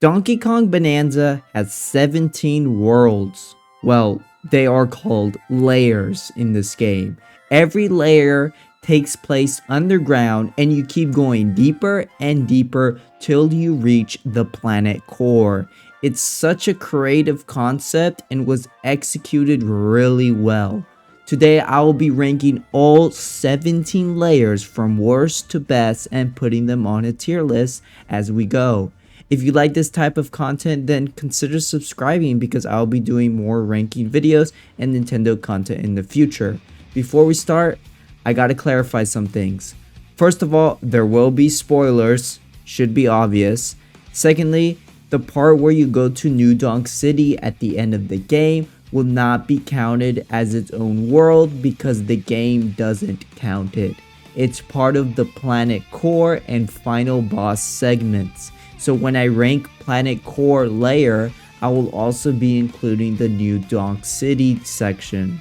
Donkey Kong Bonanza has 17 worlds. Well, they are called layers in this game. Every layer takes place underground and you keep going deeper and deeper till you reach the planet core. It's such a creative concept and was executed really well. Today I will be ranking all 17 layers from worst to best and putting them on a tier list as we go. If you like this type of content, then consider subscribing because I'll be doing more ranking videos and Nintendo content in the future. Before we start, I gotta clarify some things. First of all, there will be spoilers, should be obvious. Secondly, the part where you go to New Donk City at the end of the game will not be counted as its own world because the game doesn't count it. It's part of the planet core and final boss segments. So when I rank planet core layer, I will also be including the New Donk City section.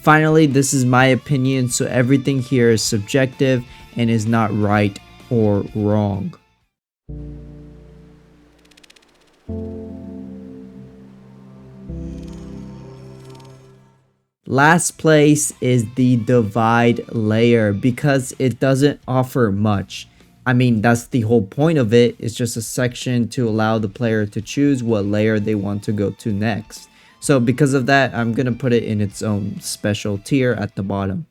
Finally, this is my opinion, so everything here is subjective and is not right or wrong. Last place is the divide layer because it doesn't offer much. I mean, that's the whole point of it. It's just a section to allow the player to choose what layer they want to go to next. So because of that, I'm gonna put it in its own special tier at the bottom.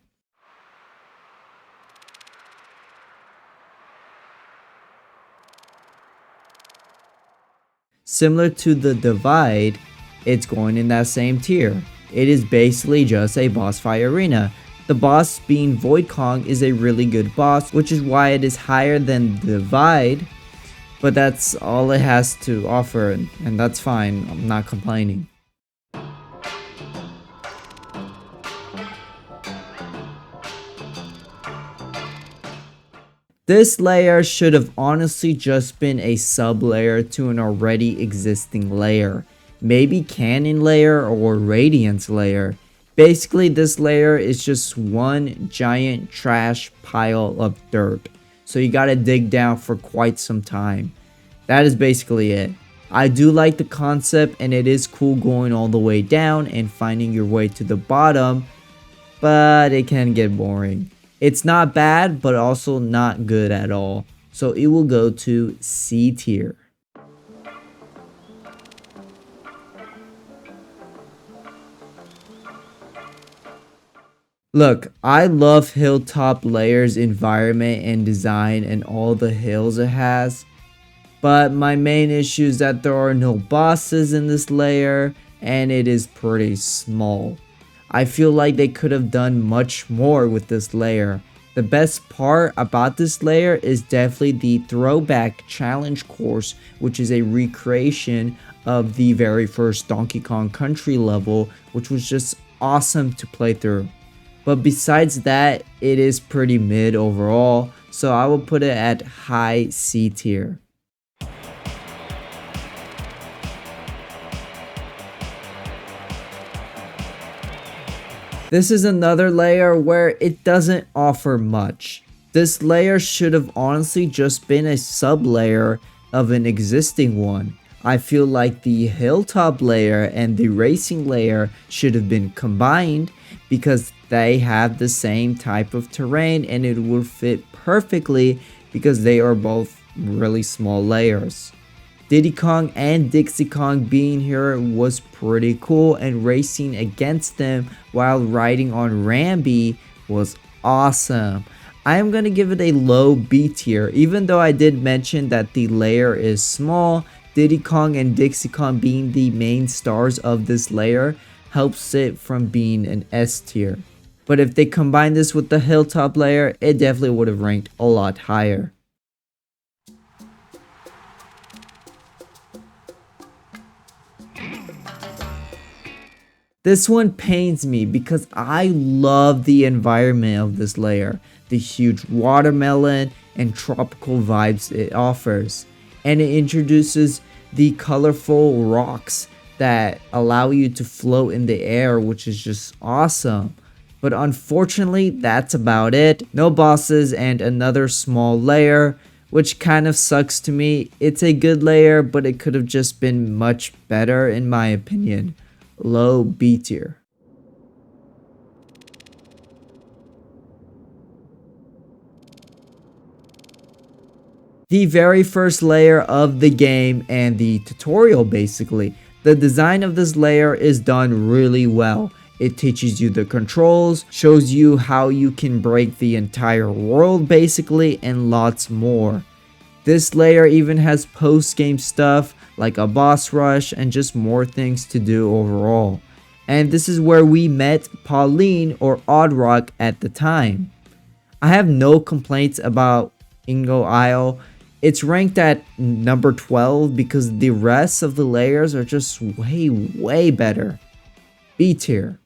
Similar to the divide, it's going in that same tier. It is basically just a boss fight arena. The boss being Void Kong is a really good boss, which is why it is higher than Divide, but that's all it has to offer, and that's fine, I'm not complaining. This layer should have honestly just been a sub-layer to an already existing layer. Maybe Cannon layer or Radiance layer. Basically, this layer is just one giant trash pile of dirt. So you gotta dig down for quite some time. That is basically it. I do like the concept and it is cool going all the way down and finding your way to the bottom, but it can get boring. It's not bad, but also not good at all. So it will go to C tier. Look, I love Hilltop Layer's environment and design and all the hills it has, but my main issue is that there are no bosses in this layer and it is pretty small. I feel like they could have done much more with this layer. The best part about this layer is definitely the throwback challenge course, which is a recreation of the very first Donkey Kong Country level, which was just awesome to play through. But besides that, it is pretty mid overall, so I will put it at high C tier. This is another layer where it doesn't offer much. This layer should have honestly just been a sub-layer of an existing one. I feel like the hilltop layer and the racing layer should have been combined because they have the same type of terrain and it will fit perfectly because they are both really small layers. Diddy Kong and Dixie Kong being here was pretty cool, and racing against them while riding on Rambi was awesome. I am going to give it a low B tier, even though I did mention that the layer is small. Diddy Kong and Dixie Kong being the main stars of this layer helps it from being an S tier. But if they combine this with the hilltop layer, it definitely would have ranked a lot higher. This one pains me because I love the environment of this layer, the huge watermelon and tropical vibes it offers, and it introduces the colorful rocks that allow you to float in the air, which is just awesome. But unfortunately, that's about it. No bosses and another small layer, which kind of sucks to me. It's a good layer, but it could have just been much better in my opinion. Low B tier. The very first layer of the game and the tutorial basically. The design of this layer is done really well. It teaches you the controls, shows you how you can break the entire world basically, and lots more. This layer even has post-game stuff like a boss rush and just more things to do overall. And this is where we met Pauline or Oddrock at the time. I have no complaints about Ingo Isle. It's ranked at number 12 because the rest of the layers are just way better. B tier.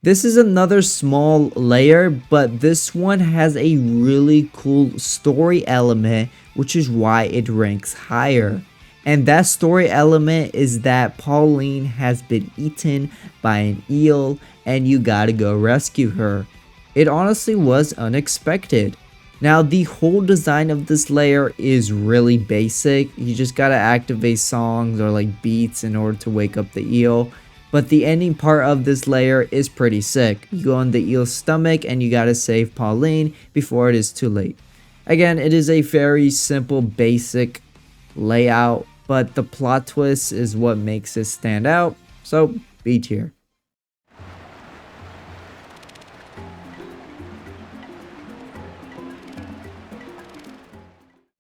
This is another small layer, but this one has a really cool story element, which is why it ranks higher. And that story element is that Pauline has been eaten by an eel and you gotta go rescue her. It honestly was unexpected. Now the whole design of this layer is really basic. You just gotta activate songs or like beats in order to wake up the eel. But the ending part of this layer is pretty sick. You go on the eel's stomach and you gotta save Pauline before it is too late. Again, it is a very simple basic layout, but the plot twist is what makes it stand out, so B tier.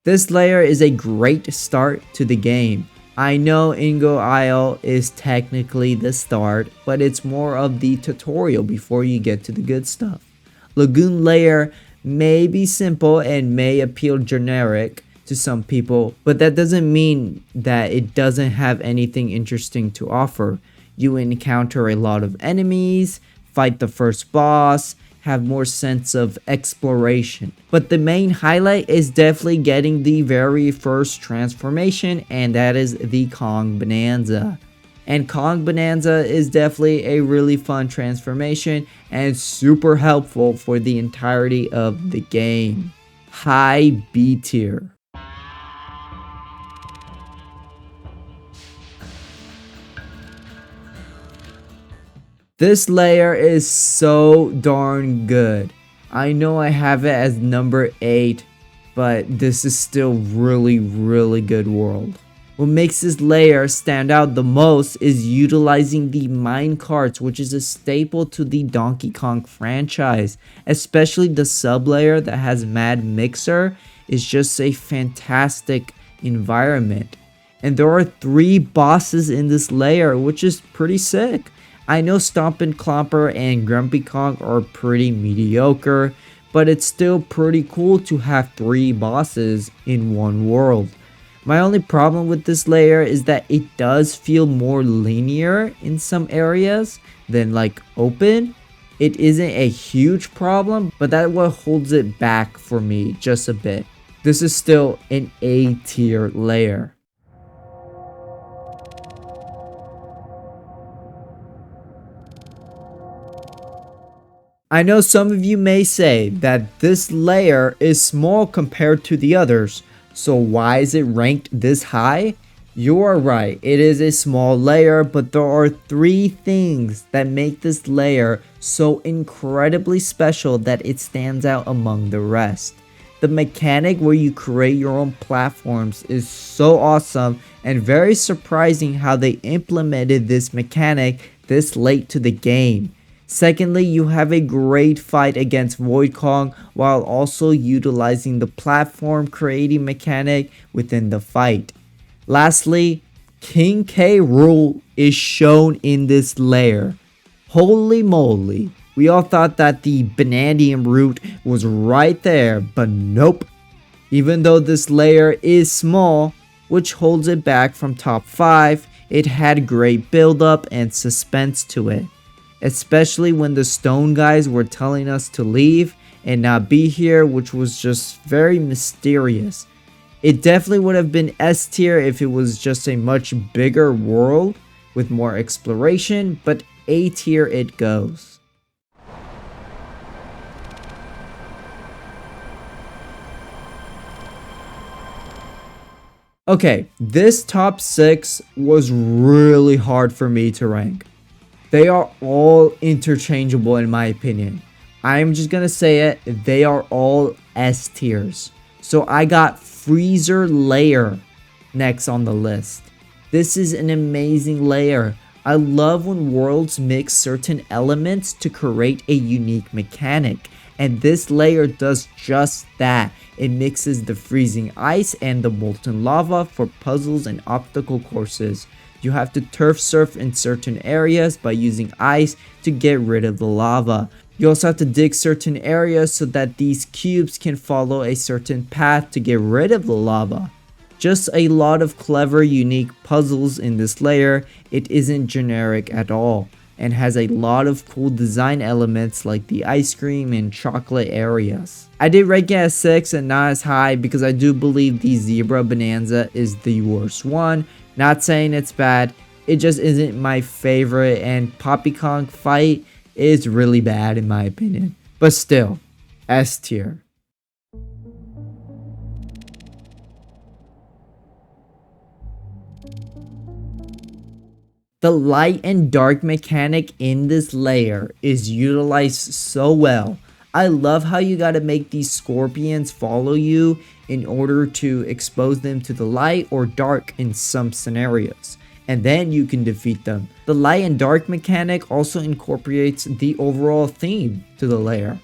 This layer is a great start to the game. I know Ingo Isle is technically the start, but it's more of the tutorial before you get to the good stuff. Lagoon layer may be simple and may appeal generic to some people, but that doesn't mean that it doesn't have anything interesting to offer. You encounter a lot of enemies, fight the first boss, have more sense of exploration. But the main highlight is definitely getting the very first transformation, and that is the Kong Bananza. And Kong Bananza is definitely a really fun transformation and super helpful for the entirety of the game. High B tier. This layer is so darn good. I know I have it as number 8, but this is still really good world. What makes this layer stand out the most is utilizing the mine carts, which is a staple to the Donkey Kong franchise. Especially the sub-layer that has Mad Mixer is just a fantastic environment. And there are 3 bosses in this layer, which is pretty sick. I know Stompin' Clomper and Grumpy Kong are pretty mediocre, but it's still pretty cool to have 3 bosses in one world. My only problem with this layer is that it does feel more linear in some areas than like open. It isn't a huge problem, but that's what holds it back for me just a bit. This is still an A tier layer. I know some of you may say that this layer is small compared to the others, so why is it ranked this high? You are right, it is a small layer, but there are 3 things that make this layer so incredibly special that it stands out among the rest. The mechanic where you create your own platforms is so awesome and very surprising how they implemented this mechanic this late to the game. Secondly, you have a great fight against Void Kong while also utilizing the platform creating mechanic within the fight. Lastly, King K. Rool is shown in this layer. Holy moly, we all thought that the Banandium route was right there, but nope. Even though this layer is small, which holds it back from top 5, it had great build up and suspense to it. Especially when the stone guys were telling us to leave and not be here, which was just very mysterious. It definitely would have been S tier if it was just a much bigger world with more exploration, but A tier it goes. Okay, this top 6 was really hard for me to rank. They are all interchangeable in my opinion. I'm just gonna say it, they are all S tiers. So I got Freezer Layer next on the list. This is an amazing layer. I love when worlds mix certain elements to create a unique mechanic. And this layer does just that. It mixes the freezing ice and the molten lava for puzzles and obstacle courses. You have to turf surf in certain areas by using ice to get rid of the lava. You also have to dig certain areas so that these cubes can follow a certain path to get rid of the lava. Just a lot of clever, unique puzzles in this layer. It isn't generic at all and has a lot of cool design elements like the ice cream and chocolate areas. I did rank it as 6 and not as high because I do believe the Zebra Bonanza is the worst one. Not saying it's bad, it just isn't my favorite, and Poppyconk fight is really bad in my opinion. But still, S tier. The light and dark mechanic in this layer is utilized so well. I love how you gotta make these scorpions follow you in order to expose them to the light or dark in some scenarios, and then you can defeat them. The light and dark mechanic also incorporates the overall theme to the layer.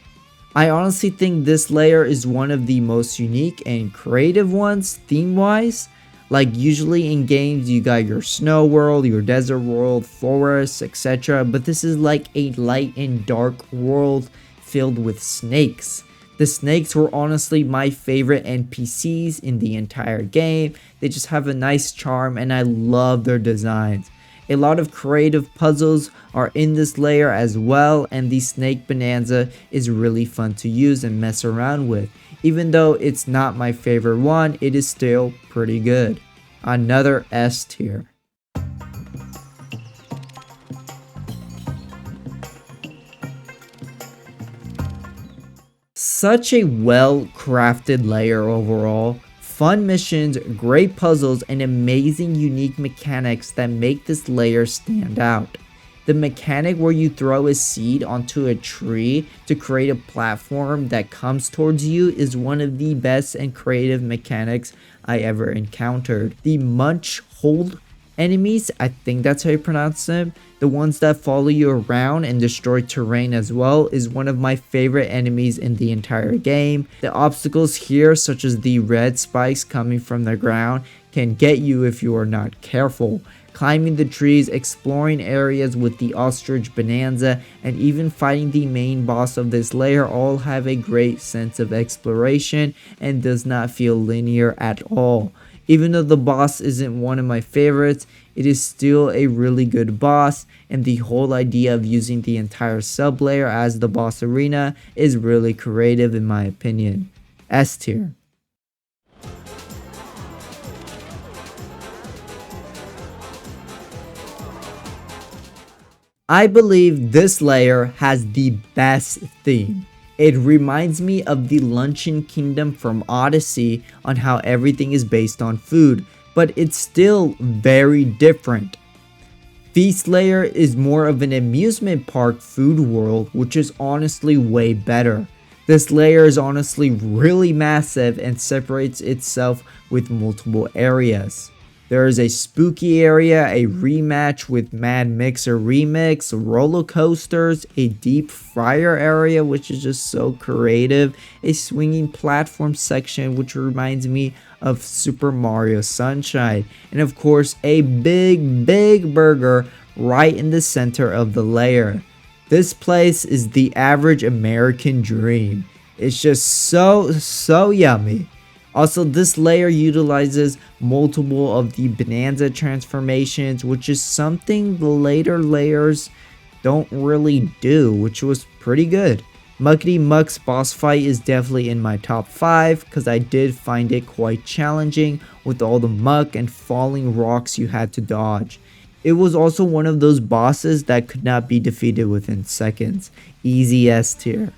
I honestly think this layer is one of the most unique and creative ones theme-wise. Like usually in games you got your snow world, your desert world, forests, etc. But this is like a light and dark world filled with snakes. The snakes were honestly my favorite NPCs in the entire game. They just have a nice charm and I love their designs. A lot of creative puzzles are in this layer as well, and the Snake Bonanza is really fun to use and mess around with. Even though it's not my favorite one, it is still pretty good. Another S tier. Such a well crafted layer overall. Fun missions, great puzzles, and amazing unique mechanics that make this layer stand out. The mechanic where you throw a seed onto a tree to create a platform that comes towards you is one of the best and creative mechanics I ever encountered. The munch hold enemies, I think that's how you pronounce them, the ones that follow you around and destroy terrain as well, is one of my favorite enemies in the entire game. The obstacles here, such as the red spikes coming from the ground, can get you if you are not careful. Climbing the trees, exploring areas with the ostrich Bananza, and even fighting the main boss of this layer all have a great sense of exploration and does not feel linear at all. Even though the boss isn't one of my favorites, it is still a really good boss, and the whole idea of using the entire sub-layer as the boss arena is really creative in my opinion. S tier. I believe this layer has the best theme. It reminds me of the Luncheon Kingdom from Odyssey on how everything is based on food, but it's still very different. Feast Layer is more of an amusement park food world, which is honestly way better. This layer is honestly really massive and separates itself with multiple areas. There is a spooky area, a rematch with Mad Mixer Remix, roller coasters, a deep fryer area which is just so creative, a swinging platform section which reminds me of Super Mario Sunshine, and of course a big burger right in the center of the layer. This place is the average American dream. It's just so yummy. Also, this layer utilizes multiple of the Bonanza transformations, which is something the later layers don't really do, which was pretty good. Muckety Muck's boss fight is definitely in my top 5 because I did find it quite challenging with all the muck and falling rocks you had to dodge. It was also one of those bosses that could not be defeated within seconds. Easy S tier.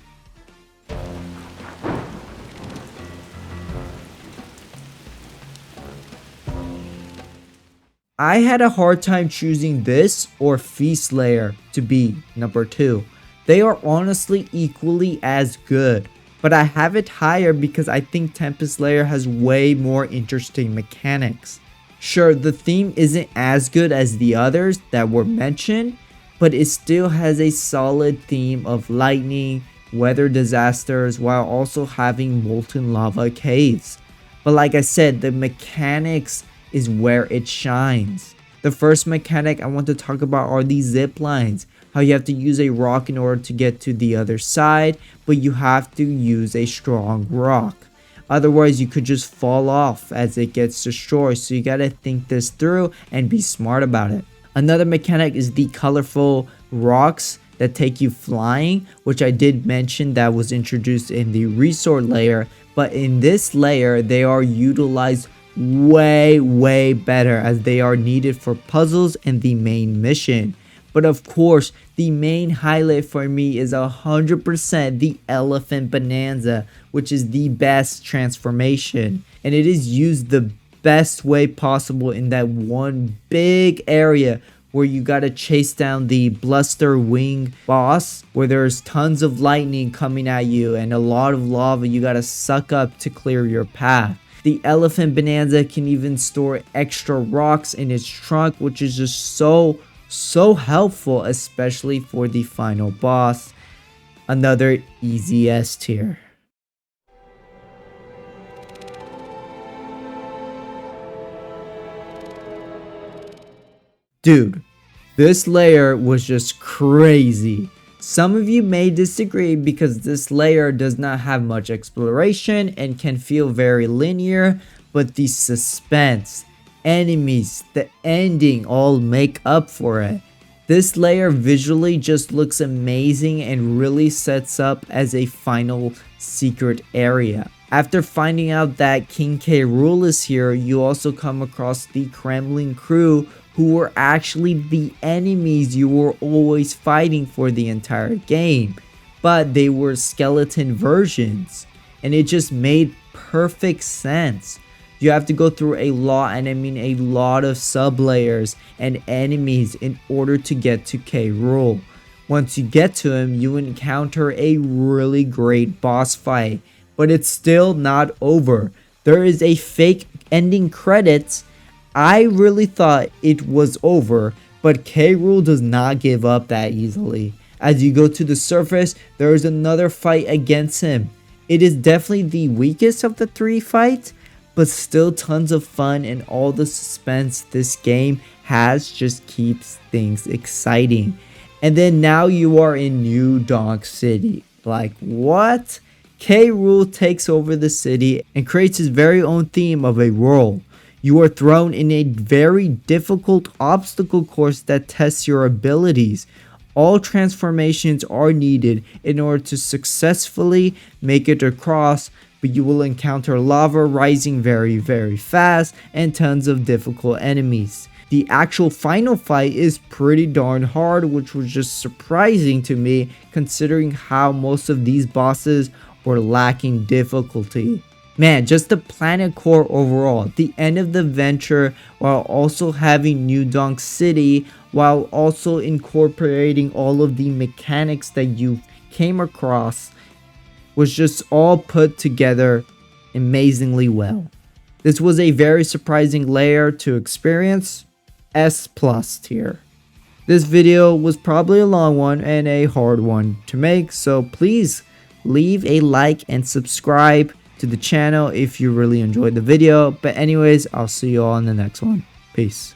I had a hard time choosing this or Feast Layer to be number 2. They are honestly equally as good, but I have it higher because I think Tempest Layer has way more interesting mechanics. Sure, the theme isn't as good as the others that were mentioned, but it still has a solid theme of lightning, weather disasters, while also having molten lava caves. But like I said, the mechanics is where it shines. The first mechanic I want to talk about are these zip lines. How you have to use a rock in order to get to the other side, but you have to use a strong rock. Otherwise, you could just fall off as it gets destroyed, so you gotta think this through and be smart about it. Another mechanic is the colorful rocks that take you flying, which I did mention that was introduced in the resort layer, but in this layer, they are utilized way better as they are needed for puzzles and the main mission. But of course, the main highlight for me is 100% the elephant bonanza, which is the best transformation. And it is used the best way possible in that one big area where you gotta chase down the bluster wing boss, where there's tons of lightning coming at you and a lot of lava you gotta suck up to clear your path. The elephant bonanza can even store extra rocks in its trunk, which is just so helpful, especially for the final boss. Another easy S tier. Dude, this layer was just crazy. Some of you may disagree because this layer does not have much exploration and can feel very linear, but the suspense, enemies, the ending all make up for it. This layer visually just looks amazing and really sets up as a final secret area. After finding out that King K. Rool is here, you also come across the Kremlin crew, who were actually the enemies you were always fighting for the entire game, but they were skeleton versions, and it just made perfect sense. You have to go through a lot, and I mean a lot of sub layers and enemies in order to get to K. Rool. Once you get to him, you encounter a really great boss fight, but it's still not over. There is a fake ending credits. I really thought it was over, but K. Rool does not give up that easily. As you go to the surface, there is another fight against him. It is definitely the weakest of the 3 fights, but still tons of fun, and all the suspense this game has just keeps things exciting. And then now you are in New Donk City. Like, what? K. Rool takes over the city and creates his very own theme of a world. You are thrown in a very difficult obstacle course that tests your abilities. All transformations are needed in order to successfully make it across, but you will encounter lava rising very fast and tons of difficult enemies. The actual final fight is pretty darn hard, which was just surprising to me considering how most of these bosses were lacking difficulty. Man, just the planet core overall, the end of the venture, while also having New Donk City, while also incorporating all of the mechanics that you came across, was just all put together amazingly well. This was a very surprising layer to experience. S+ tier. This video was probably a long one and a hard one to make, so please leave a like and subscribe to the channel if you really enjoyed the video. But anyways, I'll see you all in the next one. Peace.